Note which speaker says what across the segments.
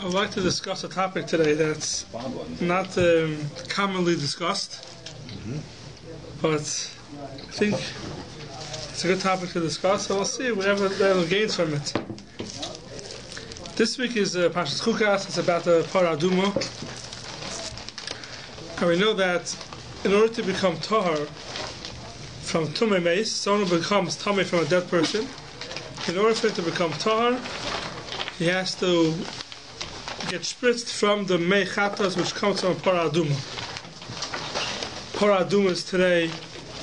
Speaker 1: I would like to discuss a topic today that's not commonly discussed, but I think it's a good topic to discuss, so we'll see whatever gains from it. This week is Parshas CHUKAT. It's about the Parah Aduma. And we know that in order to become Tahar from Tumei Meis, someone who becomes Tumei from a dead person, in order for him to become Tahar, he has to get spritzed from the Mei Chatas, which comes from Parah Aduma. Parah Aduma is today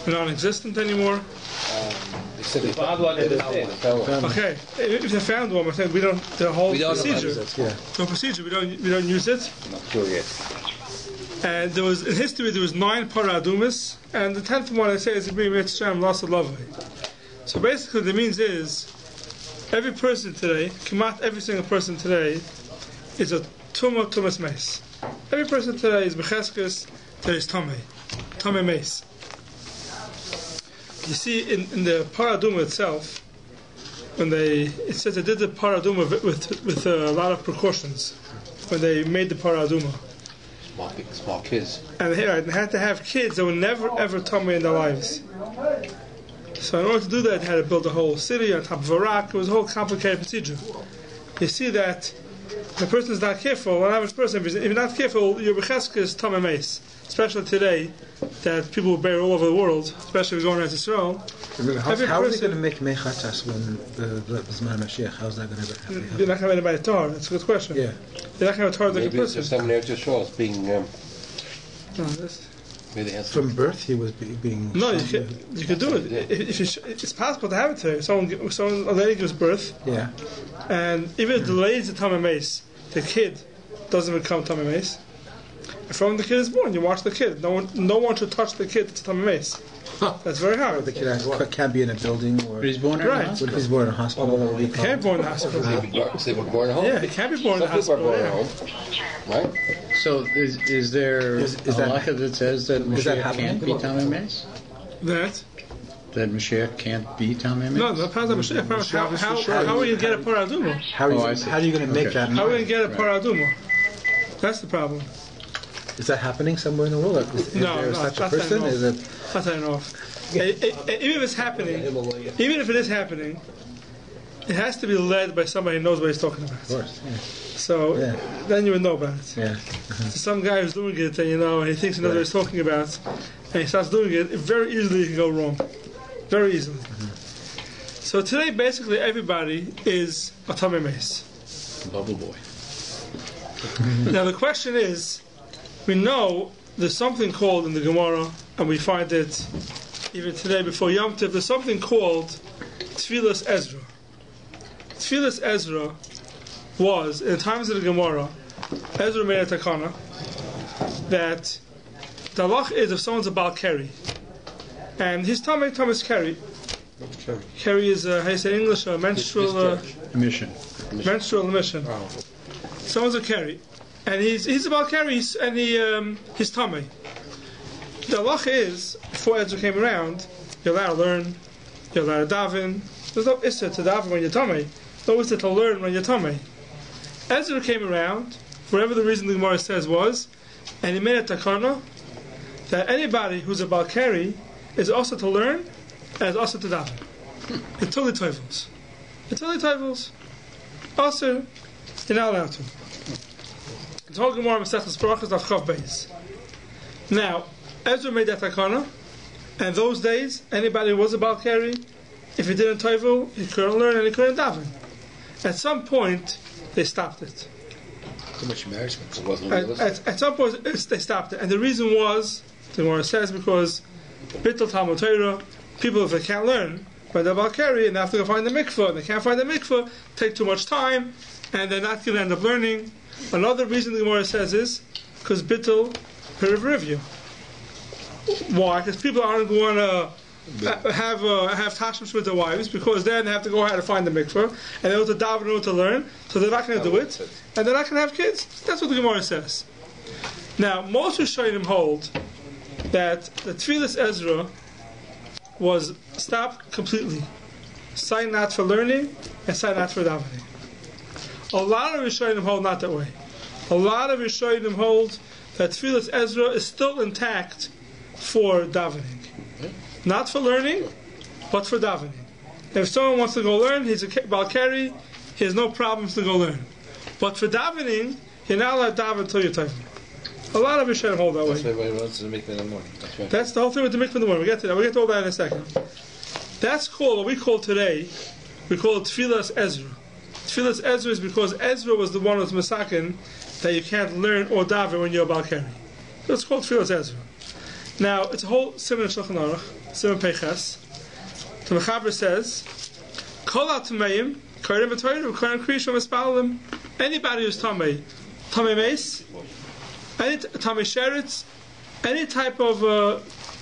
Speaker 1: non-existent anymore.
Speaker 2: They found one in the day.
Speaker 1: Okay, if they found one, I think we don't. The whole procedure, we don't use it.
Speaker 2: Not sure yet.
Speaker 1: And there was in history there was 9 Parah Adumas, and the 10th one they say is being Mitzrayim lost a love. So basically, the means is every person today, Kamat, every single person today, is a Tumas Meis. Every person today is Becheskes, there is Tomei Meis. You see, in the Parah Aduma itself, it says they did the Parah Aduma with a lot of precautions when they made the Parah Aduma.
Speaker 2: Small kids.
Speaker 1: And they had to have kids that were never ever Tomei in their lives. So in order to do that, they had to build a whole city on top of a rock. It was a whole complicated procedure. You see that if a person is not careful, an average person, if you're not careful, your Becheskes Tomei Meis. Especially today, that people bear all over the world, especially going around Israel.
Speaker 3: How are they going to make Mechatas when the Zman Mashiach? How's that going to happen?
Speaker 1: You're not going to buy a tar. That's a good question.
Speaker 3: Yeah.
Speaker 1: You're not going to tar the
Speaker 2: Maybe
Speaker 1: person.
Speaker 2: there's someone there to show us being. Maybe they
Speaker 3: From birth, he was being.
Speaker 1: No, you could do it. It's possible to have it today. A lady gives birth.
Speaker 3: Yeah.
Speaker 1: And even if the lady's a Tomei Meis, the kid doesn't become Tomei Meis. From the kid is born, you watch the kid. No one should touch the kid. It's Tomei Meis. That's very hard.
Speaker 3: The kid can't be in a building, or
Speaker 4: he's born in a hospital.
Speaker 3: He's born in a hospital.
Speaker 1: He can't be born in a hospital.
Speaker 2: they were born at home.
Speaker 1: Yeah, he can't be born in a
Speaker 2: Some people
Speaker 1: hospital.
Speaker 2: are born at home, right?
Speaker 4: So is there a halacha that says that Mashiach can't be Tomei Meis?
Speaker 1: That
Speaker 4: Mashiach can't be Tomei Meis?
Speaker 1: no, the How are you going to get a Parah Aduma?
Speaker 3: How are you going to make that?
Speaker 1: How are you going to get a Parah Aduma? That's the problem.
Speaker 3: Is that happening somewhere in the world? Is there such a person? Is it?
Speaker 1: That's not enough. Even if it's happening, even if it is happening, it has to be led by somebody who knows what he's talking about.
Speaker 3: Of course. Yeah.
Speaker 1: So then you would know about it.
Speaker 3: Yeah.
Speaker 1: So some guy who's doing it, and he thinks he knows what he's talking about, and he starts doing it, very easily it can go wrong. Very easily. So today, basically, everybody is a Tomei Meis.
Speaker 4: Bubble boy.
Speaker 1: Now the question is, we know there's something called in the Gemara, and we find it even today before Yom Tov, there's something called Tfilas Ezra. Tfilas Ezra was, in the times of the Gemara, Ezra made a takana that the halach is if someone's a Baal Keri, and his Thomas Keri. Keri is, how you say in English, a menstrual
Speaker 4: Emission.
Speaker 1: Menstrual emission. Someone's a Keri. And he's about carries, and he's tummy. The halach is, before Ezra came around, you're allowed to learn, you're allowed to daven. There's no issur to daven when you're tummy. No issur to learn when you're tummy. Ezra came around, for whatever the reason the Gemara says was, and he made a takana that anybody who's a balkari is also to learn and is also to daven. Until the tovels. Also, you're not allowed to. The whole Gemara Masechtas Brachos of Chav Beis. Now, Ezra made that takana, and those days, anybody who was a Baal Keri, if he didn't toivel, he couldn't learn and he couldn't daven. At some point, they stopped it.
Speaker 2: Too much embarrassment. It wasn't realistic.
Speaker 1: At some point, they stopped it, and the reason was, the Gemara says, because Bittul Talmud Torah, people, if they can't learn, by the Baal Keri, and they have to go find the Mikvah, and they can't find the Mikvah, take too much time, and they're not going to end up learning. Another reason the Gemara says is because bittul period review. Why? Because people aren't going to have tashmish with their wives, because then they have to go out and find the mikvah, and they want to daven and to learn, so they're not going to do it, and they're not going to have kids. That's what the Gemara says. Now, most Rishonim hold that the Tfilas Ezra was stopped completely. Sign not for learning and sign not for davening. A lot of Rishonim hold not that way. A lot of Rishonim hold that Tfilas Ezra is still intact for davening. Not for learning, but for davening. If someone wants to go learn, he's a Balkari, he has no problems to go learn. But for davening, you're not allowed to daven until you're taifel. A lot of Rishonim hold that way.
Speaker 2: That's why everybody runs to the mikvah in the morning. That's right.
Speaker 1: That's the whole thing with the mikvah in the morning. We'll get to that. We'll get to all that in a second. That's called, what we call today, we call it Tfilas Ezra. Tfilas Ezra is because Ezra was the one who was masakin that you can't learn or daven when you're a Balkari. So it's called Tfilas Ezra. Now, it's a whole Simon Shulchan Aruch, Simon Peiches. The Mechaber says, Kol HaTameim, Korim V'Toyrim, Korim Krisham Espalim. Anybody who's Tamei, Tamei Meis, any Tamei Sheretz, any type of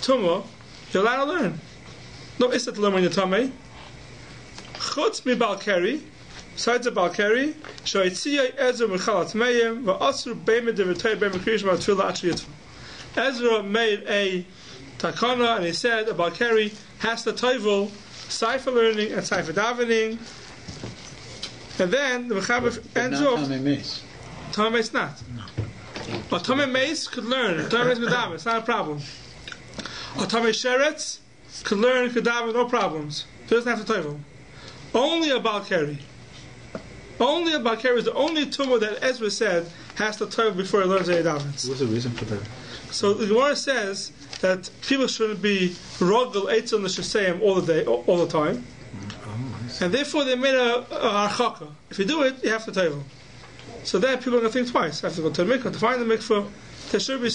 Speaker 1: Tumah, you're allowed to learn. No issa to learn when you're Tamei. Chutz mi Balkari, besides the Balkari, Shoitziyah Ezra Mechal HaTameim, V'asru Beimed V'Toyrim Beimed Krisham V'Tfilah Atri Yitfah. Ezra made a takana and he said a Balkari has to toivel Seifer learning and Seifer davening. And then the Mechaber ends off. Tamei Meis not. But Tamei Meis could learn. Tamei Meis medaven, it's not a problem. Or Tamei Sheretz could learn, could daven, no problems. He doesn't have to toivel. Only a Balkari. Only a Balkari is the only tumah that Ezra said has to toivel before he learns any davens.
Speaker 3: What's the reason for that?
Speaker 1: So the Gemara says that people shouldn't be rogel eitzel neshaseyim all the time, and therefore they made a harchaka. If you do it, you have to toivel. So then people are going to think twice. I have to go to the mikvah to find the mikvah. There should be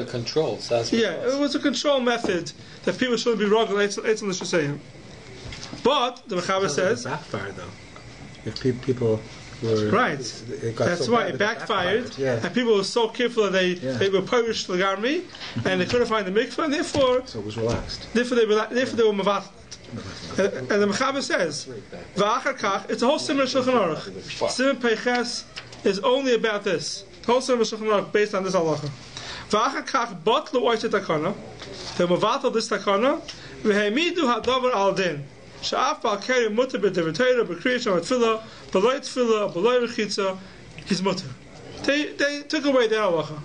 Speaker 2: controls.
Speaker 1: Yeah, it was a control method that people shouldn't be rogel eitzel neshaseyim. But the Mechaber says
Speaker 3: backfired though. If people were
Speaker 1: right, that's
Speaker 3: so
Speaker 1: why it backfired,
Speaker 3: yeah.
Speaker 1: And people were so careful that they were Polish Lagarmi, and they couldn't find the mikvah, and therefore
Speaker 3: so it was relaxed.
Speaker 1: Therefore they were mevatlet. And the Mechaber says, "Va'achar kach." It's a whole similar Shulchan Aruch. Simon Peiches is only about this. The whole similar Shulchan Aruch based on this halacha. Va'achar kach batlu oitzet takana. They mevatlet this takana. V'heimidu hadavar al din. Sha'af Balkari mutter b'devetayra b'kriyasham atfilah b'loy tfilah b'loy rechitza. He's mutter. They took away their halacha.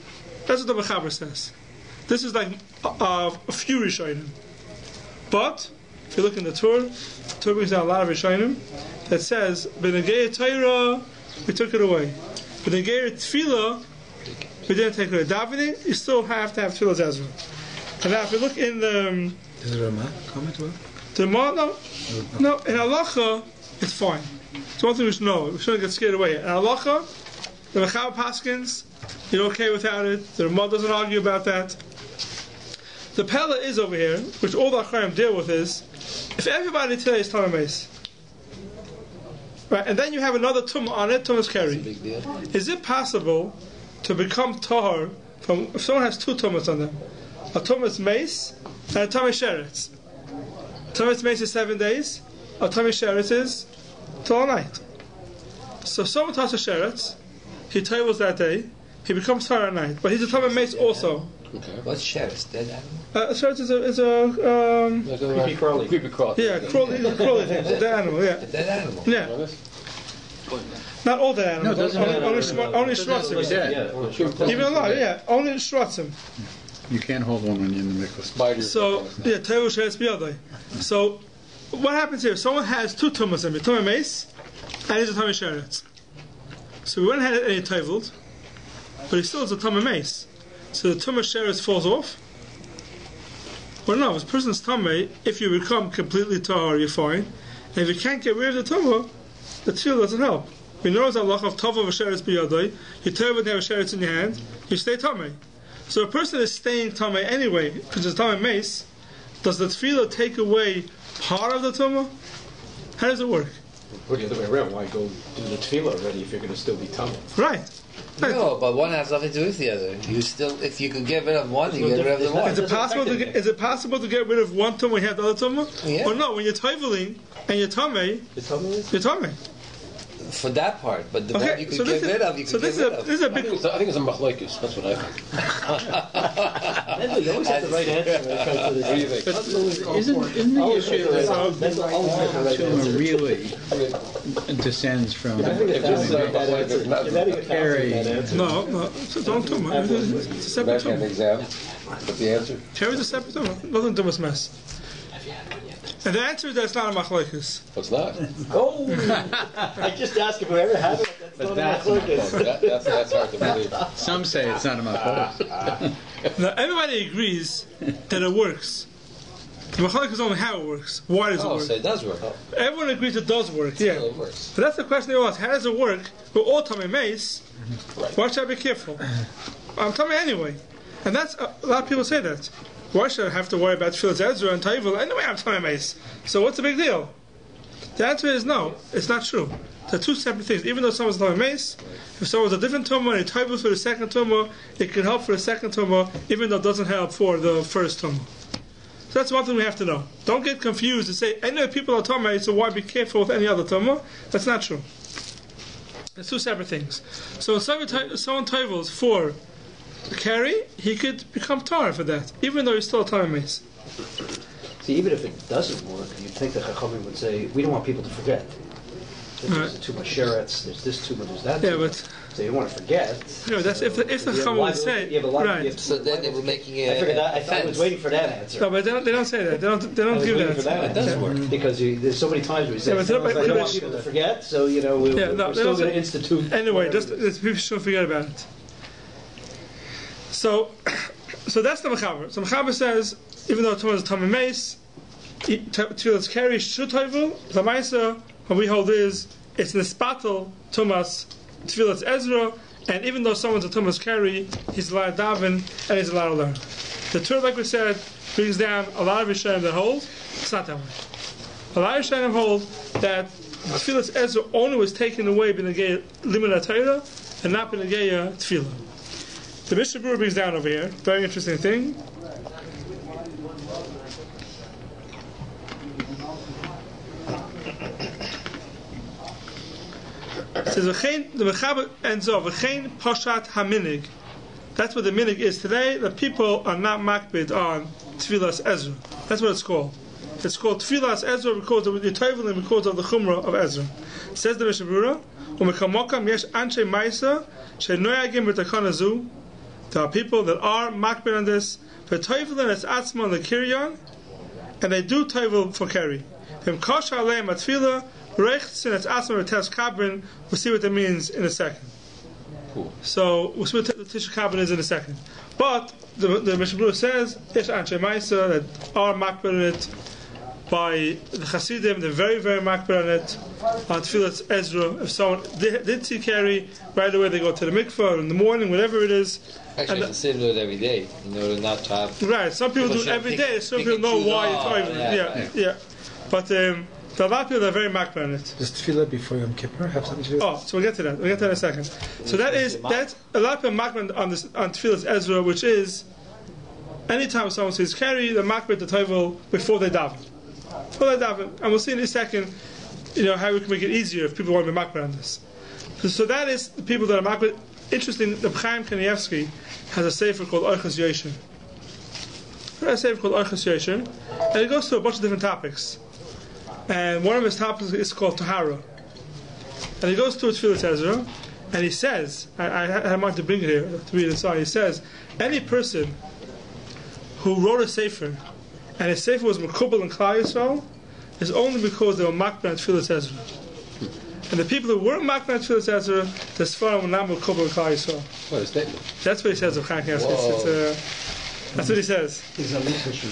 Speaker 1: That's what the Mechaber says. This is like a few Rishonim. But if you look in the Torah brings down a lot of Rishonim that says b'negei Torah we took it away. B'negei tfilah we didn't take it away. Davening you still have to have tfilas Ezra. And now if you look in the
Speaker 3: is there a comment to it?
Speaker 1: No, in halacha, it's fine. It's one thing we should know. We shouldn't get scared away. In halacha, the Mechaber paskins, you're okay without it. The Ramah doesn't argue about that. The Pella is over here, which all the Acharim deal with is, if everybody today is Tamei Meis, right, and then you have another tumah on it, Tumah's Keri. Is it possible to become tahar from, if someone has two tumahs on them, a Tumah's Meis and a Tamei Sheretz? Tamei Meis is 7 days, a Tamei Sheretz is till all night. So someone touches a Sheretz, he tavels that day, he becomes tahar at night, but he's a Tamei Meis also.
Speaker 2: Okay. What's Sheretz? Dead
Speaker 1: A
Speaker 2: animal?
Speaker 1: Sheretz is a
Speaker 2: creepy crawly. Creepy crawly.
Speaker 1: Yeah, crawly thing, dead animal, yeah.
Speaker 2: A dead animal.
Speaker 1: Yeah. Not all dead animals, only shrotzim. Even a lot, yeah, only shrotzim.
Speaker 4: You can't hold one when you're in the mikvah.
Speaker 2: Spiders.
Speaker 1: So, yeah, Tevu Sheretz B'yadai. So, what happens here? Someone has two tumas in it, Tamei Meis, and he's a Tamei Sheretz. So we went ahead and he tevelled, but he still is a Tamei Meis. So the Tamei Sheretz falls off. Well, no, if a person's Tamei, if you become completely Tahar, you're fine. And if you can't get rid of the Tamah, the tefillah doesn't help. We know it's a law of Tava V'Sheretz B'yadai. You tevelled and have a Sheretz in your hand, you stay Tamei. So a person is staying Tamei anyway, because it's Tamei Meis. Does the tefillah take away part of the Tumah? How does it work?
Speaker 5: Or the other way around, why go do the tefillah already if you're going to still be Tamei?
Speaker 1: Right.
Speaker 6: No, but one has nothing to do with the other. You still, if you can get rid of one, you get rid of the one.
Speaker 1: Is it possible to get rid of one tumah when you have the other tumah?
Speaker 6: Yeah.
Speaker 1: Or no, when you're toiveling and you're tamei, you're tamei.
Speaker 6: for that part, but the
Speaker 1: Okay,
Speaker 6: one you could
Speaker 1: so
Speaker 6: get rid of, you could get rid of.
Speaker 1: This is a big.
Speaker 5: I think it's a machlokes. That's what I think.
Speaker 7: You always have the right answer when it comes to this.
Speaker 5: What do you think?
Speaker 4: Isn't the issue that Tuma really descends from Carrie?
Speaker 1: No, so don't tell me. It's a separate
Speaker 2: Back an
Speaker 1: tumor.
Speaker 2: exam. But the answer?
Speaker 1: Carry is a separate tumor. Nothing to do with mess. And the answer is that it's not a machlokes.
Speaker 2: What's not?
Speaker 7: Oh! I just asked if we ever had it. That's not a machlokes.
Speaker 2: That's hard to believe.
Speaker 4: Some say it's not a machlokes.
Speaker 1: Now, everybody agrees that it works. The machlokes is only how it works. Why does it
Speaker 6: Oh,
Speaker 1: work?
Speaker 6: so it does work.
Speaker 1: Everyone agrees it does work, yeah.
Speaker 6: Still it works.
Speaker 1: But that's the question they ask. How does it work? We're all Tomei Mace. Why should I be careful? I'm Tomei anyway. And that's a lot of people say that. Why should I have to worry about Tfilas Ezra and Taivel? Anyway, I'm Tomei Mace. So what's the big deal? The answer is no. It's not true. They're two separate things. Even though someone's Tomei Mace, if someone's a different tumor and he Taivels for the second tumor, it can help for the second tumor, even though it doesn't help for the first tumor. So that's one thing we have to know. Don't get confused and say, any people are Tomei, so why be careful with any other tumor? That's not true. It's two separate things. So if someone Taivels for carry, he could become tar for that, even though he's still a Tomei Mace.
Speaker 7: See, even if it doesn't work, you'd think the Chachamim would say, we don't want people to forget. There's too much sheretz, there's this tumor, there's that tumor.
Speaker 1: But
Speaker 7: So you don't want to forget.
Speaker 1: no, that's if the Chacham would say right.
Speaker 6: So then they were making
Speaker 7: I figured that. I thought I was waiting for that answer.
Speaker 1: No, but they don't say that. They don't
Speaker 7: I was
Speaker 1: give
Speaker 7: waiting
Speaker 1: that.
Speaker 7: for that.
Speaker 6: It does work.
Speaker 7: Because there's so many times where you say,
Speaker 1: Yeah, but
Speaker 7: we don't want people to forget, so we're
Speaker 1: they
Speaker 7: still
Speaker 1: don't
Speaker 7: going
Speaker 1: say-
Speaker 7: to institute.
Speaker 1: Anyway,
Speaker 7: whatever.
Speaker 1: just people shouldn't forget about it. So that's the Mechaber. So Mechaber says, even though Tomei is a Tomei Mace, Tfilas carry should Toivel. The Maisa, what we hold is it's Nespatel Tumas Tfilas Ezra, and even though someone's a Tumas carry, he's allowed to daven and he's allowed to learn. The Torah, like we said, brings down a lot of Rishonim that hold. It's not that way. A lot of Rishonim hold that Tfilas Ezra only was taken away b'negei limud Torah and not b'negei Tfilah. The Mishnah Berurah brings down over here, very interesting thing. It says, the Mechaber ends off, V'chein Poshat HaMinig. That's what the minig is today, that people are not makbid on Tfilas Ezra. That's what it's called. It's called Tfilas Ezra because of the Toivel because of the Chumrah of Ezra. Says the Mishnah Berurah, U'mekamokam yesh anshe ma'isa she'noyagim b'takana zu. There are people that are makbid on this. V'toivelin es atzma l'kiryan, and they do toivel for carry. V'im kosher aleim atfilah, reichtzin es atzma v'tesh kabrin. We'll see what that means in a second.
Speaker 2: Cool.
Speaker 1: So we'll see what the Tisha Kabin is in a second. But the Mishnah Berurah says, Yesh Anshe Maisa that are makbid on it by the Hasidim, they're very, very makbid on it. On Tfilas Ezra, if someone did see carry, right away they go to the Mikvah in the morning, whatever it is.
Speaker 6: Actually, the Hasidim do it every day in order not to have.
Speaker 1: Right, some people do it every day, some people know why it's over. Yeah. But there are a lot of people that are very makbid on it.
Speaker 3: Does tefillah before Yom Kippur have something to do with it?
Speaker 1: Oh, so we'll get to that. We'll get to that in a second. So that's a lot of people makbid on Tfilas Ezra, which is anytime someone says carry, they're makbid the toivel before they daven. And we'll see in a second, how we can make it easier if people want to be makbid on this. So that is the people that are makbid. Interesting, the Chaim Kanievsky has a sefer called Orchos Yosher. And it goes through a bunch of different topics. And one of his topics is called Tahara. And he goes through Tfilas Ezra, and he says, I had mind to bring it here to read this on. He says, any person who wrote a sefer, and his sefer was Mekubal and Klal Yisrael, is only because they were makbid on Tfilas Ezra. And the people who weren't makbid on Tfilas Ezra, the Sfarim were not Mekubal and Klal Yisrael.
Speaker 2: What a statement.
Speaker 1: That's what he says of Chaim Kanievsky. That's what he says.
Speaker 7: He's a literature.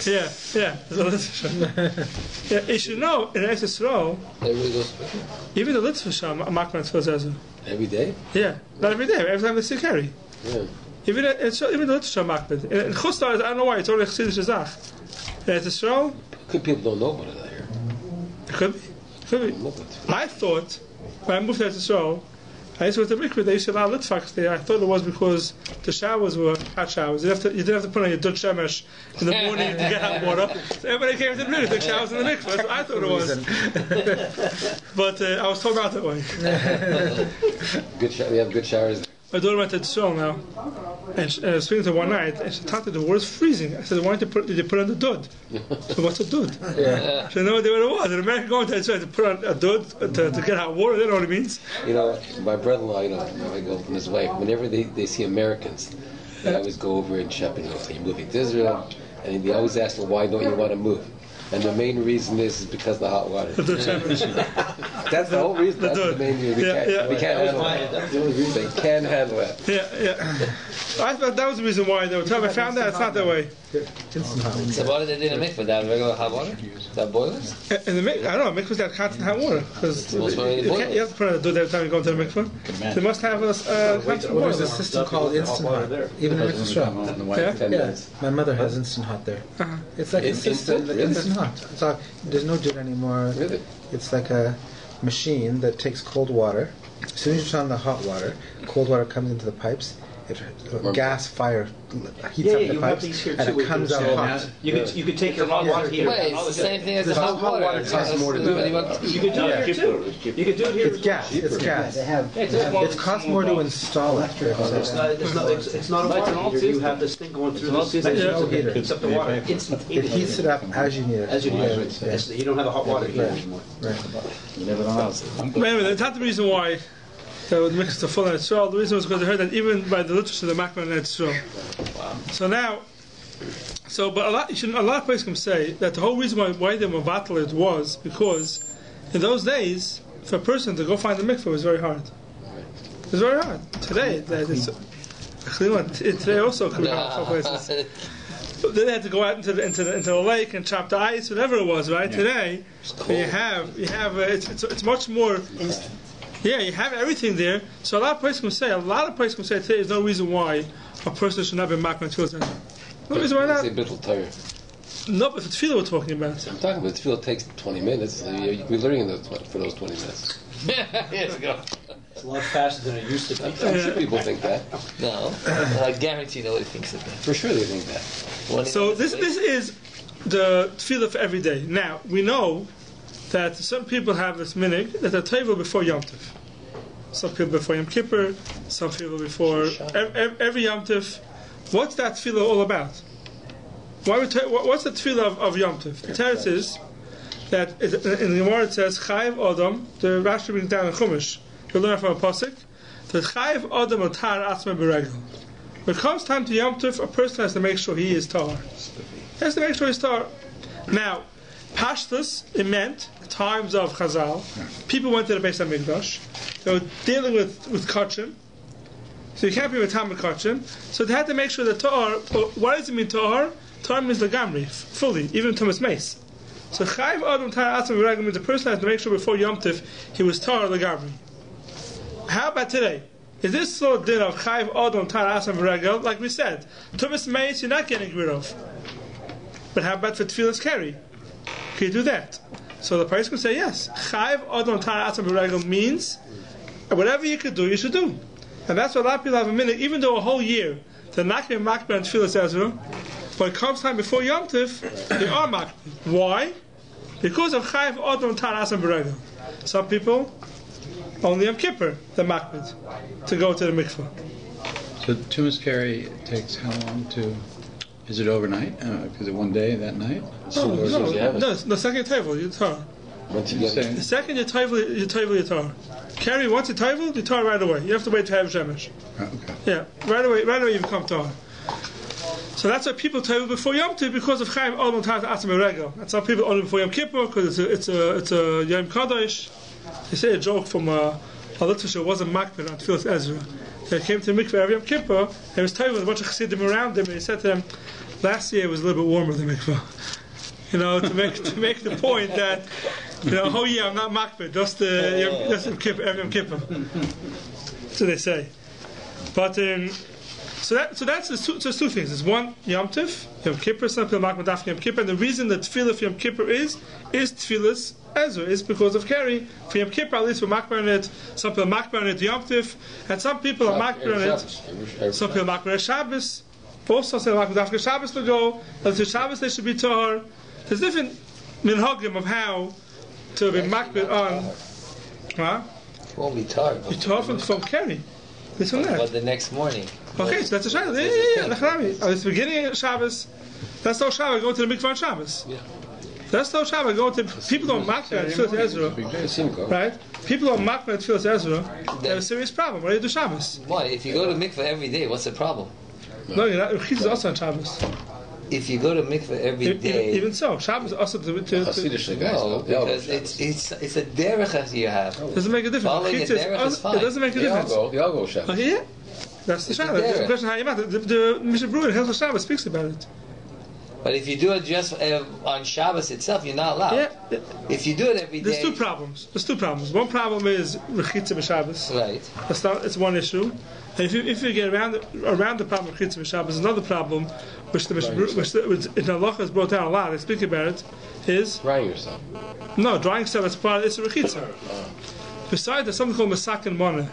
Speaker 1: Yeah. You should know in Eretz Yisrael,
Speaker 6: Everybody goes.
Speaker 1: even the Litzvah are makbid on Tfilas Ezra.
Speaker 2: Every day?
Speaker 1: Yeah, not every day. Every time they see carry.
Speaker 2: Yeah.
Speaker 1: Even the Litzvah are makbid. In Chutz La'aretz, I don't know why. It's only Chassidish Zach. In Eretz Yisrael,
Speaker 2: Good people don't know about it out here.
Speaker 1: it could be. I thought when I moved to Eretz Yisrael I used to go to the mikveh. They used to allow litfaks there. I thought it was because the showers were hot showers. You didn't have to put on your dud shemesh in the morning to get hot water. So everybody came to the mikveh, took showers in the mikveh. That's what I thought it was. But I was told not that way.
Speaker 2: We have good showers.
Speaker 1: My daughter went to Israel now, and I was speaking to her one night, and she thought that the water is freezing. I said, why did you put on the dud? So what's a dud? Yeah. She had no idea what it was. An American going to Israel to put on a dud to get hot water, they don't know what it means.
Speaker 2: You know, my brother-in-law, my girlfriend and his wife, whenever they see Americans, they always go over and shop and go, so you're moving to Israel, and they always ask them, why don't you want to move? And the main reason is because of the hot water. That's the whole reason. That's the main reason. We can't handle that. They can't handle that.
Speaker 1: Yeah. I thought that was the reason why they were telling me. I found out it's not that way.
Speaker 6: So why did they do the mikvah? That regular hot water? That boilers?
Speaker 1: And the mikvah, I don't know, mikvah's got constant hot water. Because you have to put on a dud every time you go into the mikvah. They must have a constant water.
Speaker 3: There's a system called instant hot. Even in Mikvah. Yeah. My mother has instant hot there. It's like a system. Instant hot. It's all, there's no dud anymore.
Speaker 2: Really?
Speaker 3: It's like a machine that takes cold water. As soon as you turn on the hot water, cold water comes into the pipes. Gas fire heats up the pipes, and it comes out hot.
Speaker 7: You could take your hot water heater.
Speaker 6: Wait, it's the same thing as the hot water.
Speaker 3: Costs more to do it.
Speaker 7: You could do it here too. You could do it here.
Speaker 3: It's gas. It's gas. It costs more to install it.
Speaker 7: It's not a water heater. You have this thing going through the system.
Speaker 3: No heater.
Speaker 7: It's up the water.
Speaker 3: It heats it up as you need it.
Speaker 7: As you need it. You don't have a hot water heater anymore.
Speaker 3: Right.
Speaker 1: But anyway, that's not the reason why they would mix the full Eretz. The reason was because they heard that even by the literature, the makbid in Eretz. Wow. So now, but a lot of places can say that the whole reason why they were battling was because in those days, for a person to go find the mikvah was very hard. It was very hard. Today also could be hard for places. Then they had to go out into the lake and chop the ice, whatever it was. Right? Yeah. Today, you have it's much more. Yeah, you have everything there. So a lot of places can say today there's no reason why a person should not be makbid tefillah. No reason why not.
Speaker 2: It's a bit tired.
Speaker 1: No, but it's tefillah we're talking about.
Speaker 2: I'm talking about tefillah takes 20 minutes. You can be learning for those 20 minutes.
Speaker 6: Yes, go.
Speaker 7: It's a lot faster than it used to be.
Speaker 2: I'm sure people think that.
Speaker 6: No, I guarantee nobody thinks of that.
Speaker 2: For sure they think that.
Speaker 1: So this is the tefillah for every day. Now we know that some people have this minig that they're tefillah before Yom Tov. Some people before Yom Kippur, some people before every Yom Tov. What's that tefillah all about? What's the tefillah of Yom Tov? The Teretz is that in the Gemara it says Chayiv Adam. The Rashi brings down in Chumash. You learn from a pasuk that Chayiv Adam Otar Atzma Beregel. When it comes time to Yom Tov, a person has to make sure he is tar. He has to make sure he's tar. Now, Pashtus, it meant times of Chazal. People went to the Beis HaMikdash. They were dealing with kachim. So you can't be with Tamar kachim. So they had to make sure that tahar. What does it mean tahar? Tahar means legamri, fully, even Thomas Mace. So Chayiv Adam Tahar Atzma Beregel means the person has to make sure before Yom Tov he was tahar legamri. How about today? Is this still a din of Chayiv Adam Tahar Atzma Beregel? Like we said, Thomas Mace you're not getting rid of. But how about for tefillah's carry? Can you do that? So the person can say yes. Chayiv Adam Tahar Atzma Beregel means whatever you could do, you should do. And that's what a lot of people have a minute, even though a whole year they're not going to be makbid and tefillas Ezra, when it comes time before Yom Tov, they are makbid. Why? Because of Chayiv Adam Tahar Atzma Beregel. Some people only Yom Kippur they're makbid to go to the mikvah.
Speaker 4: So Tumas carry takes how long to? Is it overnight? Is it one day that night?
Speaker 1: No. The second table you tar. The second you table you tar. Carry once you table, you tar right away. You have to wait to have shemesh.
Speaker 4: Okay.
Speaker 1: Yeah, right away you become tar. So that's why people table before Yom Tov because of Chayiv Adam Tahar Atzma Beregel. And some people only before Yom Kippur because it's a Yom Kadosh. They say a joke from a literature wasn't makbid on tefillas Ezra. They came to the mikveh every Yom Kippur. There was table with a bunch of chassidim around them, and he said to them, "Last year it was a little bit warmer than mikveh." To make the point that whole year I'm not makbid, just Yom Kippur, every Yom Kippur. So they say. But so that's just two things. It's one Yom Tov, Yom Kippur. Some people makbid after Yom Kippur, and the reason that tefillah for Yom Kippur is tefillah's Ezra is because of Keri. For Yom Kippur, at least we're makbar on it. Some people are makbar on it Yom Tif, and some people are makbar on it. Some people are makbar on Shabbos. Also, say makbar after Shabbos to go. And to Shabbos they should be tahor. There's different minhagim of how to be makbar on. Huh?
Speaker 6: It won't be tahor.
Speaker 1: You tahor from Keri. This from that.
Speaker 6: But the next morning.
Speaker 1: Okay, so that's a Shabbos. Yeah. It's the beginning of Shabbos. That's no Shabbos. Go to the mikvah on Shabbos. Yeah. That's no Shabbos. Go to people don't makbar at Tfilas Ezra, right? People don't makbar at Tfilas Ezra. They have a serious problem. What do you do Shabbos?
Speaker 6: Why? If you go to mikvah every day, what's the problem?
Speaker 1: No, you're not. Rechitza is also on Shabbos.
Speaker 6: If you go to mikvah every day,
Speaker 1: even so, Shabbos is also to
Speaker 6: no, because it's a derech you have.
Speaker 1: Doesn't make a difference.
Speaker 6: Following a derech is fine.
Speaker 1: It doesn't make a difference.
Speaker 2: They all go Shabbos.
Speaker 1: Okay, yeah. That's the Shabbos. The question how you matter. The Mishnah Berurah in Hilchos Shabbos speaks about it.
Speaker 6: But if you do it just on Shabbos itself, you're not allowed.
Speaker 1: Yeah.
Speaker 6: If you do it every day...
Speaker 1: There's two problems. One problem is Rechitza b'Shabbos.
Speaker 6: Right.
Speaker 1: It's one issue. And if you get around the problem of Rechitza b'Shabbos, another problem, which in Halacha is brought down a lot, they speak about it, is...
Speaker 2: Drying yourself.
Speaker 1: No, drying yourself is part of it's a Rechitza. Besides, there's something called Masak and Mana.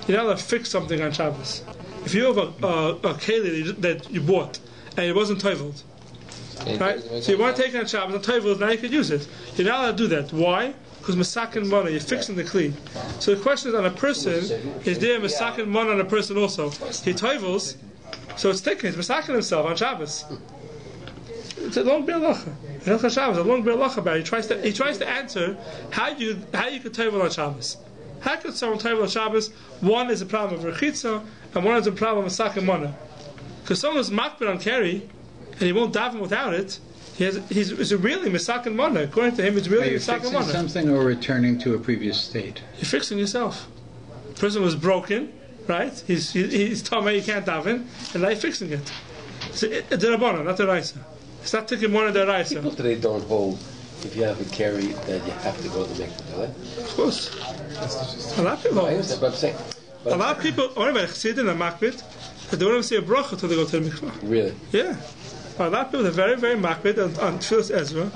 Speaker 1: You're not allowed to fix something on Shabbos. If you have a keli that you bought, and it wasn't toiveled, right? So you want to take it on Shabbos and toivel, now you could use it. You're not allowed to do that. Why? Because masak and mana, you're fixing the kli. So the question is on a person, is there masak and mana on a person also? He toivels, so it's taking, he's masaking himself on Shabbos. It's a long b'alacha. Hilchos Shabbos, a long b'alacha about it. He tries to answer how you could toivel on Shabbos. How could someone toivel on Shabbos? One is a problem of rechitza, and one is a problem of masak and mana. Because someone who's makbid on Keri, and he won't daven without it, he's really misak and mana. According to him, it's really misak and mana.
Speaker 4: Fixing something or returning to a previous state?
Speaker 1: You're fixing yourself. The person was broken, right? He's told me you can't daven, and now you're fixing it. It's a derabana, not a raisa. It's not taking one of the raisa.
Speaker 2: People today don't hold, if you have a carry, that you have to go to the mikvah, do they?
Speaker 1: Of course. A lot of people hold. A lot of people, only by Chassidim and Makbid, they don't even see a bracha until they go to the mikvah.
Speaker 2: Really?
Speaker 1: Yeah. A lot of people are very, very makbid on Tfilas Ezra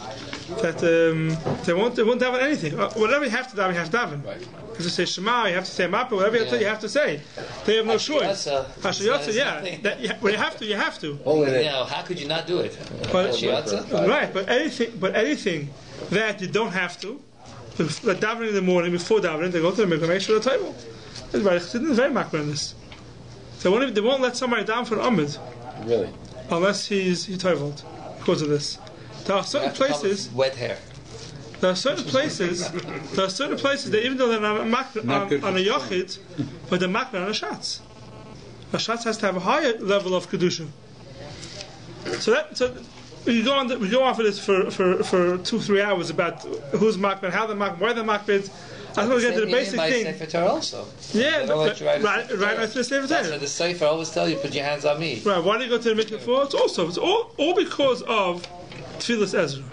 Speaker 1: that they won't daven anything. Whatever you have to daven, you have to daven.
Speaker 2: Right.
Speaker 1: You have to say Shema, you have to say Mappa, whatever you have to say. They have no choice. Hashiyotza, yeah. When you have to, you have to.
Speaker 6: How could you not do it?
Speaker 1: Right, but anything that you don't have to, like davening in the morning, before davening, they go to the mikvah, make sure the table. It's very makbid on this. They won't let somebody down for an amid.
Speaker 2: Really?
Speaker 1: Unless he's toiveled because of this. There are certain places.
Speaker 6: Wet hair.
Speaker 1: There are certain places that even though they're not on a yochid, but they're makbid on a shatz. A shatz has to have a higher level of kedusha. So we go on for this for 2-3 hours about who's makbid, how they're makbid, why they're makbid. I want to get to the basic thing.
Speaker 6: Sefer Torah also.
Speaker 1: Yeah, right after the Sefer Torah.
Speaker 6: That's what the Sefer always tell you, put your hands on me.
Speaker 1: Right, why do you go to the mikvah for? It's all because of Tfilas Ezra.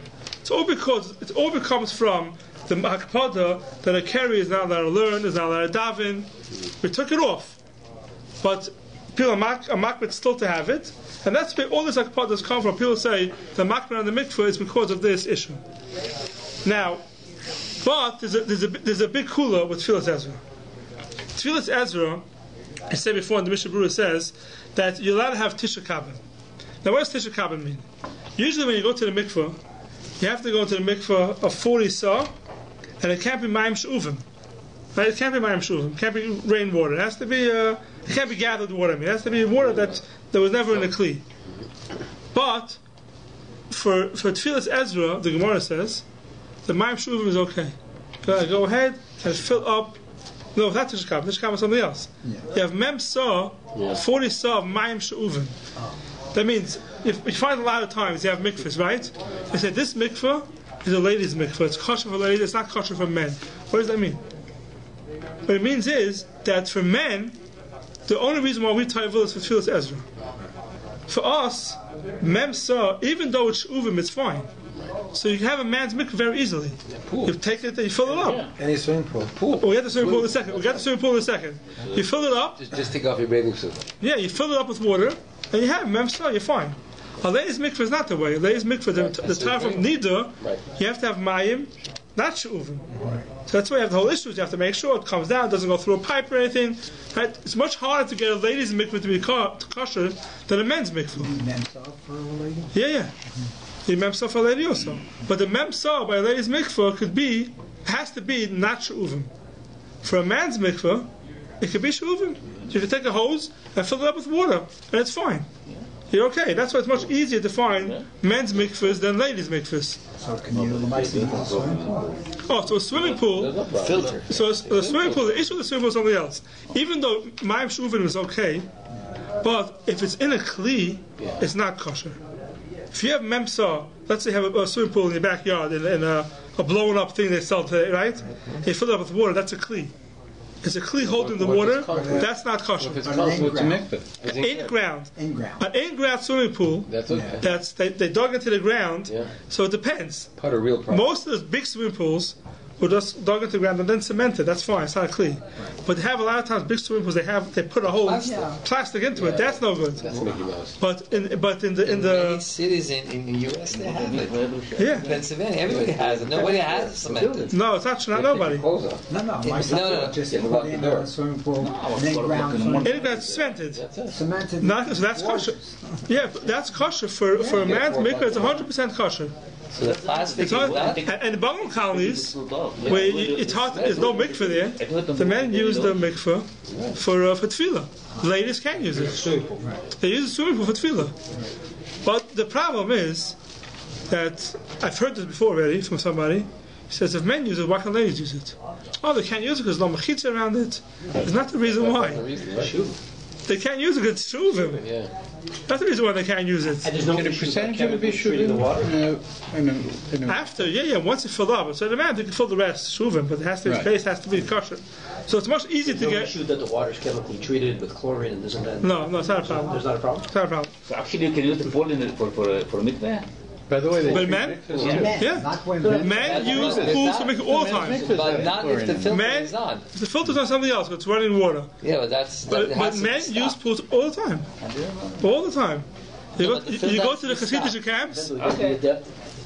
Speaker 1: It all becomes from the hakpada that a Keri is not allowed to learn, is not allowed to daven. We took it off. But people are makbid still to have it. And that's where all these hakpadas come from. People say the makbid on the mikvah is because of this issue. Now, but there's a big kula with Tfilas Ezra. Tfilas Ezra, I said before, and the Mishnah Berurah says that you're allowed to have Tisha Kabin. Now, what does Tisha Kabin mean? Usually, when you go to the mikvah, you have to go to the mikvah of 40 sah, and it can't be Mayim She'uvim. Right? It can't be Mayim She'uvim. It can't be rainwater. It has to be. It can't be gathered water. It has to be water that was never in a kli. But for Tfilas Ezra, the Gemara says, the Mayim She'uvim is okay. Go ahead and fill up. No, not Tisha Kabin. Tisha Kabin is something else. Yeah. You have Mem Sah, 40 Sah of Mayim She'uvim. That means, if you find a lot of times you have mikvahs, right? They say this mikvah is a ladies' mikvah. It's kosher for ladies, it's not kosher for men. What does that mean? What it means is that for men, the only reason why we toivel is for Tfilas Ezra. For us, Mem Sah, even though it's She'uvim, it's fine. So you can have a man's mikvah very easily. You take it and you fill it up.
Speaker 3: Any swimming pool.
Speaker 1: We get the swimming pool in a second. You fill it up.
Speaker 2: Just take off your bathing suit.
Speaker 1: Yeah, you fill it up with water, and you have Mem Sah, you're fine. A lady's mikveh is not the way. A lady's mikveh, the time from nida, you have to have mayim, not she'uvim. So that's why you have the whole issue. You have to make sure it comes down, doesn't go through a pipe or anything. Right? It's much harder to get a lady's mikveh to be kosher than a men's mikveh.
Speaker 8: Memsav for a lady?
Speaker 1: Yeah. The memsav for a lady also. But the memsav by a lady's mikveh has to be not she'uvim. For a man's mikveh, it could be she'uvim. You can take a hose and fill it up with water, and it's fine. You're okay. That's why it's much easier to find men's mikvahs than ladies' mikvahs.
Speaker 8: So can you mix it in a swimming pool?
Speaker 1: Oh, so a swimming pool.
Speaker 6: Filter.
Speaker 1: So the swimming pool, the issue of the swimming pool is something else. Even though Mayim Shuvin is okay, but if it's in a kli, it's not kosher. If you have memsa, let's say you have a swimming pool in your backyard, in a blown up thing they sell today, right? You fill it up with water, that's a kli. It's a kli holding the water, that's not kosher.
Speaker 4: It's called what's a mikveh.
Speaker 1: In-ground.
Speaker 8: In-ground.
Speaker 1: An in-ground swimming pool,
Speaker 2: That's okay.
Speaker 1: they dug into the ground,
Speaker 2: Yeah.
Speaker 1: so it depends.
Speaker 2: Part of real problem.
Speaker 1: Most of those big swimming pools were just dug into the ground and then cemented. That's fine. It's not clean. But they have a lot of times big swimming pools. They put a whole plastic into it. That's no good.
Speaker 2: That's Mickey Mouse.
Speaker 1: But in
Speaker 6: Many
Speaker 1: the
Speaker 6: cities in the U.S. they have it.
Speaker 1: yeah.
Speaker 6: Pennsylvania, everybody has it. Nobody has cemented.
Speaker 1: No, it's not nobody.
Speaker 8: No. My son
Speaker 6: no.
Speaker 8: just
Speaker 2: Yeah,
Speaker 8: put
Speaker 2: lock
Speaker 8: in
Speaker 2: the door.
Speaker 8: a swimming pool, an in-ground swimming pool.
Speaker 1: In-ground cemented.
Speaker 8: Cemented.
Speaker 1: So that's kosher. Yeah, that's kosher for a man's mikvah. It's 100% kosher.
Speaker 6: So the plastic
Speaker 1: It's
Speaker 6: is
Speaker 1: not,
Speaker 6: that.
Speaker 1: and in Bangladesh colonies, where it's hard, there's no mikveh there. The men use the mikveh for tefillah. Ladies can't use it. They use the swimming pool for tefillah. But the problem is that I've heard this before already from somebody. He says if men use it, why can't ladies use it? Oh, they can't use it because there's no mechitza around it. It's not the reason why. They can't use it because it's shuvim.
Speaker 2: Yeah.
Speaker 1: That's the reason why they can't use it.
Speaker 7: And there's no
Speaker 4: Can a
Speaker 7: issue
Speaker 4: percentage
Speaker 7: with
Speaker 4: of it be
Speaker 7: treating the water?
Speaker 1: After, once it's filled up. So the man can fill the rest, shuvim, but it has to be,
Speaker 4: Right.
Speaker 1: space has to be kosher. So it's much easier to
Speaker 7: No
Speaker 1: get.
Speaker 7: issue that the water's chemically treated with chlorine and this and that.
Speaker 1: No, it's not a problem.
Speaker 7: There's not a problem.
Speaker 1: It's not a problem.
Speaker 9: So actually, you can use the pool for a mikveh.
Speaker 4: By the way, they
Speaker 1: But
Speaker 4: treat
Speaker 1: men?
Speaker 4: mikvahs too.
Speaker 8: Men,
Speaker 1: Yeah.
Speaker 8: not women.
Speaker 1: Men use pools to make it all the time.
Speaker 6: But not if the filter
Speaker 1: Men,
Speaker 6: is on.
Speaker 1: if the filter's on something else, but it's running water.
Speaker 6: Yeah, but that's.
Speaker 1: But men use pools all the time. All the time. You
Speaker 6: No,
Speaker 1: go,
Speaker 6: but the
Speaker 1: you
Speaker 6: filter
Speaker 1: go to the
Speaker 6: has to stop.
Speaker 1: Hasidic camps.
Speaker 7: Okay.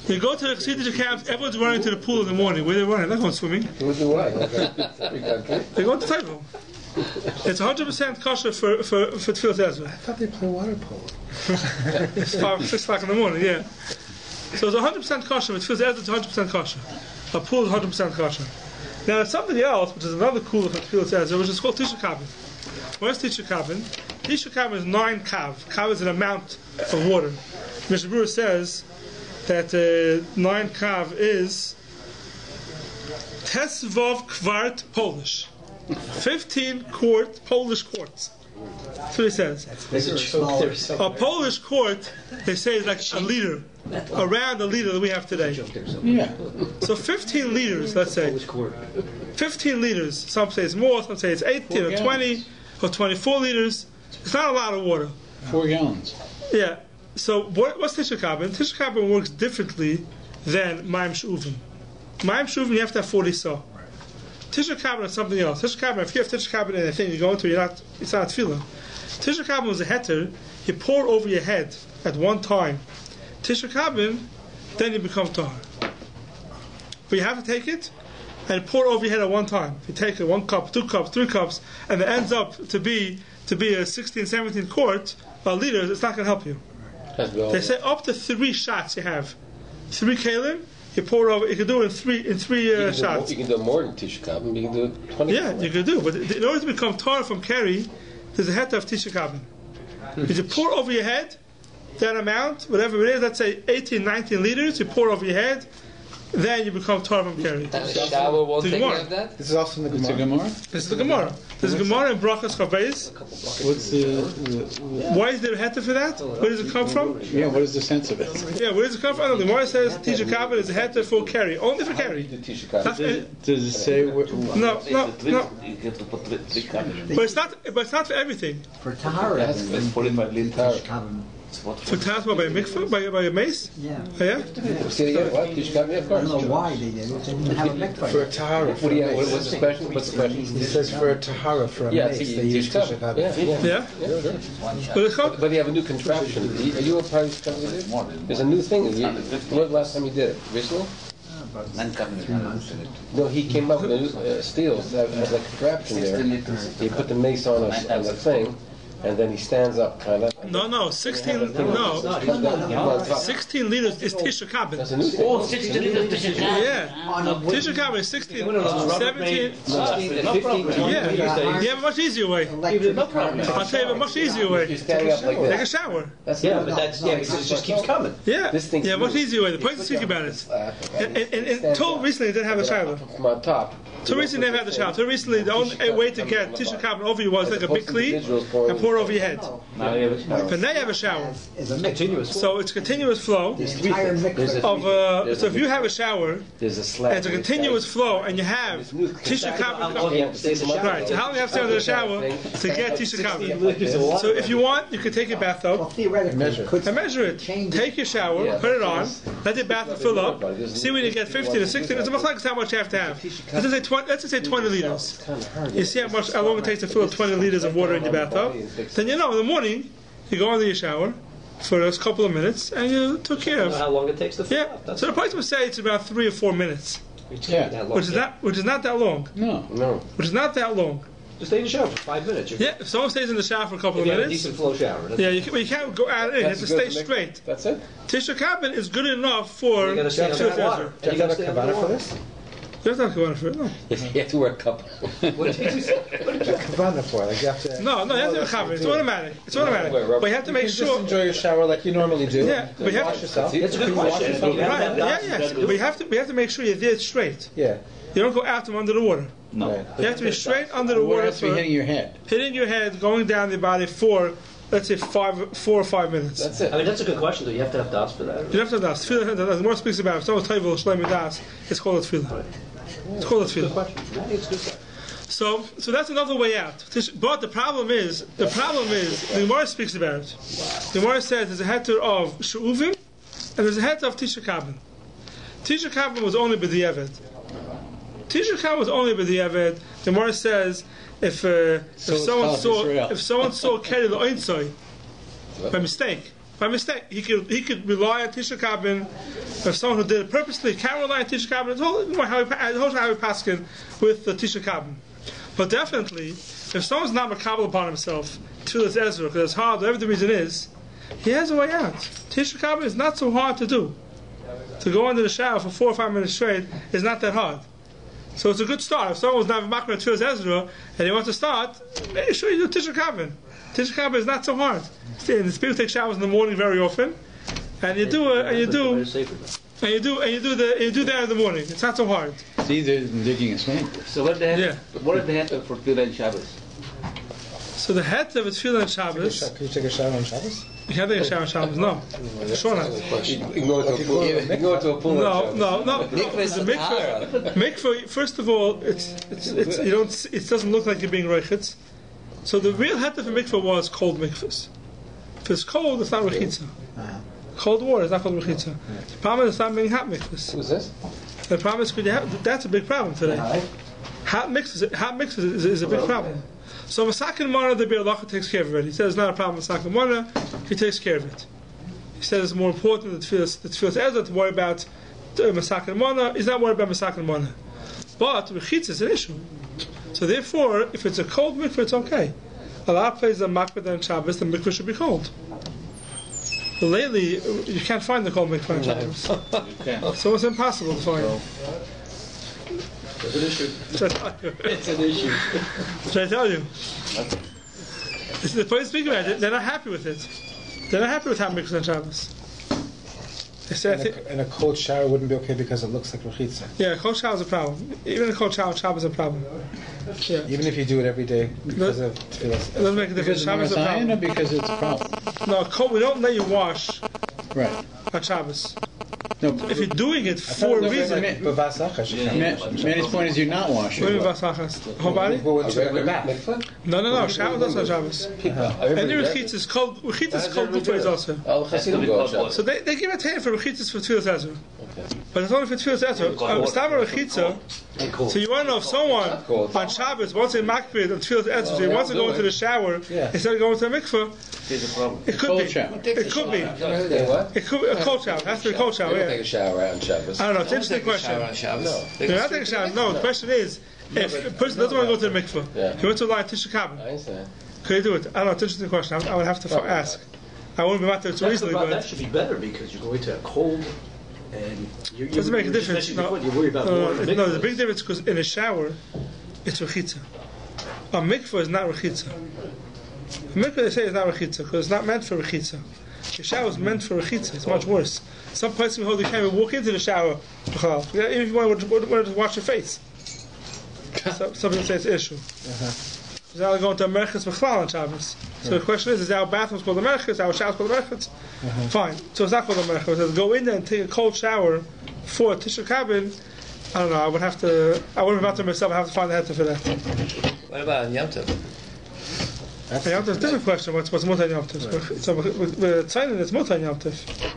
Speaker 1: You go to the Hasidic camps. Everyone's running to the pool in the morning. Where they running? They're not going swimming.
Speaker 2: Who do what?
Speaker 1: They go to the table. It's 100% kosher for Tfilas Ezra.
Speaker 3: I thought they play water polo.
Speaker 1: It's 6 o'clock in the morning. Yeah. So it's 100% kosher. With Tfilas Ezra, it's 100% kosher. A pool is 100% kosher. Now there's something else, which is another cool for Tfilas Ezra, which is called Tisha What is Tisha Kabin? Tisha Kabin is 9 kav. Kav is an amount of water. Mr. Brewer says that 9 kav is Tesvav Kvart Polish. 15 Polish quarts. That's what he says.
Speaker 7: There's a joke there.
Speaker 1: A Polish quart, they say, is like a liter. Around the liter that we have today.
Speaker 4: Yeah.
Speaker 1: So 15 liters, let's say. 15 liters. Some say it's more, some say it's 18 or 20 or 24 liters. It's not a lot of water.
Speaker 4: 4 gallons.
Speaker 1: Yeah. So what's Tisha Kabin? Tisha Kabin works differently than Mayim Shuvim. Mayim Shuvim, you have to have 40 saw. Tisha Kabin is something else. Tisha Kabin, if you have Tisha Kabin in a thing you go into, it's not tefillah. Tisha Kabin was a heter. You pour over your head at one time. Tisha Kabin, then you become tahor. But you have to take it and pour over your head at one time. If you take it 1 cup, 2 cups, 3 cups, and it ends up to be a 16, 17 quart liters, it's not going to help you. They say up to 3 shots you have. 3 kalim, you pour over. You can do it in three shots.
Speaker 2: You can do more than Tisha Kabin. You can do it 20.
Speaker 1: Yeah, you can do. But in order to become tahor from keri, there's a heter of Tisha Kabin. You pour over your head that amount, whatever it is, let's say 18, 19 liters, you pour over your head, then you become tahor from keri.
Speaker 6: And a shower won't take care of that?
Speaker 3: This is also in the
Speaker 4: It's a
Speaker 3: Gemara.
Speaker 4: Gemara?
Speaker 1: This is the Gemara. There's a Gemara in Brachas Chabeis.
Speaker 4: What's the
Speaker 1: Why is there a heter for that? Where does it come from?
Speaker 4: yeah, what is the sense of it?
Speaker 1: Yeah, where does it come from? The Gemara says Tisha Kabin is a heter for keri, only for keri.
Speaker 2: Tisha Kabin.
Speaker 4: Does it say where,
Speaker 1: No.
Speaker 9: You get to put 3 cups.
Speaker 1: But it's not for everything.
Speaker 8: For Tahara,
Speaker 9: That's 45 liters.
Speaker 1: For Tazma by a mikvah, by a mace?
Speaker 8: Yeah.
Speaker 1: Yeah?
Speaker 2: See, what? Tisha Kabin, of
Speaker 8: I
Speaker 2: course.
Speaker 8: don't know why they did it. They didn't have a mikvah.
Speaker 3: For a tahara.
Speaker 2: What do you have? What's the special? What's the special?
Speaker 3: He says for a tahara, for a mace, they use Tisha Kabin.
Speaker 1: Yeah? But it's called,
Speaker 2: But you have a new contraption. Are you a part of this company? There's a new thing. When was the last time you did it? Recently? No, he came up with a new steel that has a contraption there. He put the mace on the thing, and then he stands up, kind of.
Speaker 1: no, 16, no. 16 liters is Tisha Kabin.
Speaker 2: That's a new thing.
Speaker 9: Oh, 60 liters Tisha Kabin.
Speaker 1: Yeah. Tisha Kabin is 16, 17.
Speaker 7: Yeah.
Speaker 1: You have a much easier way. I'll tell you a much easier way.
Speaker 2: You're standing up like
Speaker 1: Take a
Speaker 2: this.
Speaker 1: shower.
Speaker 2: That's
Speaker 7: Yeah, but that's because it just keeps coming.
Speaker 1: Yeah.
Speaker 2: This thing's
Speaker 1: Yeah, much
Speaker 2: smooth.
Speaker 1: easier way. The point is to think about it. And until recently, they didn't have a shower.
Speaker 2: From on top.
Speaker 1: Until recently, they never had the shower. Until recently, the only way to get Tisha Kabin over you was like a big cleat and pour it over your head.
Speaker 9: Now you have a shower.
Speaker 1: But now you have a shower.
Speaker 8: Is a mikvah.
Speaker 7: Continuous.
Speaker 1: So it's continuous flow
Speaker 8: Entire mikvah.
Speaker 1: of. So if you have a shower,
Speaker 2: There's a slab.
Speaker 1: it's a continuous flow, and you have Tisha Kabin. Right. So how long do you have to stay under the shower to get Tisha Kabin? So if you want, you can take your bath
Speaker 8: Well,
Speaker 1: up
Speaker 8: theoretically, it could
Speaker 1: and measure it. Take your shower, put it on, let the bath fill up. See when you get 15 or 16. It's almost like how much you have to have. Let's just say 20 liters. You see how long it takes to fill up 20 liters of water in your bathtub. Then you know in the morning you go into your shower for those couple of minutes and you took care of.
Speaker 7: How long it takes to fill
Speaker 1: Yeah.
Speaker 7: up. That's
Speaker 1: So the price would say it's about 3 or 4 minutes,
Speaker 4: Yeah.
Speaker 1: which is not that long.
Speaker 4: No.
Speaker 2: No.
Speaker 1: Which is not that long.
Speaker 7: Just stay in the shower for 5 minutes.
Speaker 1: Yeah. If someone stays in the shower for a couple
Speaker 7: If
Speaker 1: of
Speaker 7: you have a
Speaker 1: minutes.
Speaker 7: decent flow shower.
Speaker 1: Yeah, you can't go out and in. You have to stay
Speaker 2: That's good.
Speaker 1: straight.
Speaker 2: That's it?
Speaker 1: Tisha Kabin is good enough for
Speaker 7: You gotta stay under the water.
Speaker 3: Do you have a kavana for this?
Speaker 1: There's not Kavana for it, no.
Speaker 2: You have to wear a cup.
Speaker 7: What did you say?
Speaker 3: Kavana for like you have to.
Speaker 1: No, you have to have a Kavana. It's automatic. It's automatic. But you have to make
Speaker 3: You just
Speaker 1: sure.
Speaker 3: enjoy your shower like you normally do.
Speaker 1: Yeah, but you have
Speaker 3: Wash
Speaker 1: to.
Speaker 3: yourself.
Speaker 7: That's a good question. You have
Speaker 1: Right,
Speaker 7: that
Speaker 1: yeah,
Speaker 7: dot, you
Speaker 1: yes.
Speaker 7: gotta do
Speaker 1: But
Speaker 7: it.
Speaker 1: we have to make sure you're there straight.
Speaker 3: Yeah.
Speaker 1: You don't go out from under the water.
Speaker 9: No.
Speaker 3: Right.
Speaker 1: You have to be straight under the
Speaker 4: The water
Speaker 1: water
Speaker 4: has to be
Speaker 1: for
Speaker 4: hitting your head.
Speaker 1: hitting your head, going down the body for, let's say, 4 or 5 minutes.
Speaker 2: That's it.
Speaker 7: I mean, that's a good question, though. You have to have dots for that.
Speaker 1: You have to have das. Tefillah, the more speaks about it. If someone's table shleimi das, it's called a tefillah. It's called a tefillah.
Speaker 7: Question. I think it's a good question.
Speaker 1: So that's another way out. But the problem is, the Gemara speaks about it. The Gemara says there's a heter of she'uvim and there's a heter of Tisha Kabin. Tisha Kabin was only b'diavad. Tisha Kabin was only b'diavad. The Gemara says if someone saw Keri L'Oinsoy by mistake, he could rely on Tisha Kabin. If someone who did it purposely can't rely on Tisha Kabin, it's whole how we paskin with the Tisha Kabin. But definitely, if someone's not makabel upon himself to this Ezra, because it's hard, whatever the reason is, he has a way out. Tisha Kabin is not so hard to do. To go under the shower for 4 or 5 minutes straight is not that hard. So it's a good start. If someone was not makabel to his Ezra and he wants to start, make sure you do Tisha Kabin. Tisha Kabin is not so hard. See, and the people take showers in the morning very often, and you do that in the morning. It's not so hard.
Speaker 4: It's easier than digging a snake.
Speaker 9: So what they
Speaker 1: Yeah.
Speaker 9: what is the head for Tefillah and Shabbos?
Speaker 1: So the head of tefillah and Shabbos,
Speaker 3: Can you take a shower on Shabbos?
Speaker 1: you can't take a shower on Shabbos. No, sure not.
Speaker 2: Ignore it to a pool.
Speaker 1: No.
Speaker 6: Mikvah is
Speaker 1: The
Speaker 6: a tahara.
Speaker 1: mikvah. First of all, it doesn't look like you're being reichitz. So the real head of a mikvah was cold mikvahs. If it's cold, it's not rechitza. Cold water is not called rechitza. The problem is it's not being hot mikvahs.
Speaker 2: Who's this?
Speaker 1: The problem is that's a big problem today. Hot mixes is a big problem. So Masakin Mana, the Bir Allah takes care of it. He says it's not a problem with Masakin Mana, he takes care of it. He says it's more important that the Tefillah Ezra to worry about Masakin Mana. He's not worried about Masakin Mana. But Rechitz is an issue. So therefore, if it's a cold mikvah, it's okay. A lot of places are makvah on Shabbos, the mikvah should be cold. But lately, you can't find the cold mikvah on Shabbos. So it's impossible to find.
Speaker 7: It's an issue. It's an issue.
Speaker 1: Should I tell you? This is the point speaking about it. They're not happy with it. They're not happy with hot mikvahs on Shabbos. They say,
Speaker 3: And a cold shower wouldn't be okay because it looks like rechitza.
Speaker 1: yeah, a cold shower is a problem. Even a cold shower, Shabbos is a problem. Yeah.
Speaker 3: Even if you do it every day because of
Speaker 1: It
Speaker 3: tefillah.
Speaker 1: doesn't make a difference.
Speaker 4: Because of
Speaker 1: Shabbos is a
Speaker 4: Marasayan or
Speaker 1: problem.
Speaker 4: because it's a problem?
Speaker 1: No, cold, we don't let you wash
Speaker 4: Right.
Speaker 1: on Shabbos.
Speaker 4: No,
Speaker 1: If you're doing it for a reason,
Speaker 4: Manny's point is you're not washing.
Speaker 1: what do you mean vasachas? Whole body? No. Shower doesn't have Shabbos. And the rechitzas is called b'tfilas also.
Speaker 2: All the Hasidim go on Shabbos.
Speaker 1: So they give a hand for rechitzas for tefillas Ezra, but it's only for tefillas Ezra. Stam rechitza. So you want to know if someone on Shabbos wants to makbid on tefillas Ezra, so he wants to go into the shower instead of going to the mikveh. It could be. It could be. It could be a cold shower. It has to be a cold shower.
Speaker 2: They don't take a shower out on Shabbos.
Speaker 1: I don't know. It's an interesting question. They're not taking a shower. No, the question is, if a person doesn't want to go to the mikveh, he wants to lie in CHUKAT.
Speaker 2: I understand.
Speaker 1: Could he do it? I don't know. It's an interesting question. I would have to ask. I wouldn't be out there too easily, but
Speaker 7: that should be better because you're going to a cold and you
Speaker 1: doesn't make a difference.
Speaker 7: You worry about more.
Speaker 1: No, there's a big difference because in a shower, it's rechitza. A mikveh is not rechitza. A mikveh they say is not rechitza because it's not meant for rechitza. The shower is meant for rechitza. It's much worse. Some places we hold you can't even walk into the shower. Even if you want to wash your face. Some people say it's an issue. Is that going to a merchitz b'chlal on Shabbos? So the question is our bathrooms called a merchitz, our showers called a merchitz? Fine. So it's not called a merchitz. It says go in there and take a cold shower for a tisha cabin. I don't know. I wouldn't be about to myself. I have to find the head for that.
Speaker 6: What about Yom Tov?
Speaker 1: Yom Tov is a different question. What's Mutar Yom Tov? So we're saying it's Mutar Yom Tov.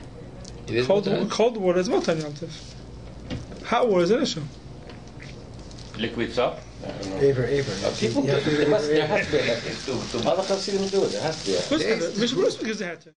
Speaker 6: It is Mutar?
Speaker 1: Cold water is Mutar Yom Tov. Hot water is an issue.
Speaker 9: Liquid soap?
Speaker 3: Aver.
Speaker 2: People, there has to be a method. Other Hasidim do it. There has to be a.
Speaker 1: Mr. Bruce gives the head to.